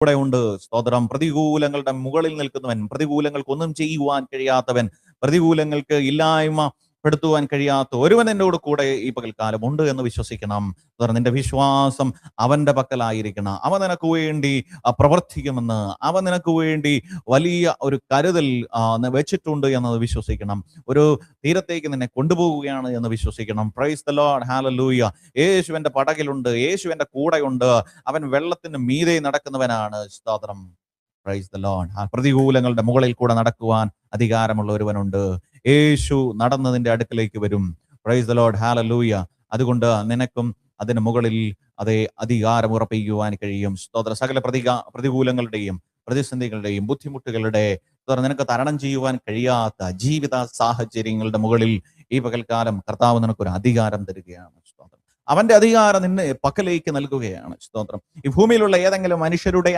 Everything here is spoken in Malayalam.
കൂടെ ഉണ്ട്. സ്തോത്രം. പ്രതികൂലങ്ങളുടെ മുകളിൽ നിൽക്കുന്നവൻ, പ്രതികൂലങ്ങൾക്കൊന്നും ചെയ്യുവാൻ കഴിയാത്തവൻ, പ്രതികൂലങ്ങൾക്ക് ഇല്ലായ്മ പെടുത്തുവാൻ കഴിയാത്ത ഒരുവൻ എന്നോട് കൂടെ ഈ പകൽക്കാലം ഉണ്ട് എന്ന് വിശ്വസിക്കണം. നിന്റെ വിശ്വാസം അവന്റെ പക്കലായിരിക്കണം. അവൻ നിനക്ക് വേണ്ടി പ്രവർത്തിക്കുമെന്ന്, അവൻ നിനക്ക് വേണ്ടി വലിയ ഒരു കരുതൽ വെച്ചിട്ടുണ്ട് എന്നത് വിശ്വസിക്കണം. ഒരു തീരത്തേക്ക് നിന്നെ കൊണ്ടുപോവുകയാണ് എന്ന് വിശ്വസിക്കണം. Praise the Lord, hallelujah. യേശുവിന്റെ പടകിലുണ്ട്, യേശുവിന്റെ കൂടെയുണ്ട്. അവൻ വെള്ളത്തിന് മീതെ നടക്കുന്നവനാണ്. സ്തോത്രം. Praise the Lord. ആ പ്രതികൂലങ്ങളുടെ മുകളിൽ കൂടെ നടക്കുവാൻ അധികാരമുള്ള ഒരുവനുണ്ട്. യേശു നടന്നതിന്റെ അടുക്കലേക്ക് വരും. Praise the Lord, hallelujah. അതുകൊണ്ട് നിനക്കും അതിന് മുകളിൽ അതേ അധികാരം ഉറപ്പിക്കുവാൻ കഴിയും. സ്തോത്ര. സകല പ്രതികൂലങ്ങളുടെയും പ്രതിസന്ധികളുടെയും ബുദ്ധിമുട്ടുകളുടെ നിനക്ക് തരണം ചെയ്യുവാൻ കഴിയാത്ത ജീവിത സാഹചര്യങ്ങളുടെ മുകളിൽ ഈ പകൽക്കാലം കർത്താവ് നിനക്കൊരു അധികാരം തരികയാണ്. സ്തോത്രം. അവന്റെ അധികാരം നിന്നെ പക്കലേക്ക് നൽകുകയാണ്. സ്തോത്രം. ഈ ഭൂമിയിലുള്ള ഏതെങ്കിലും മനുഷ്യരുടെ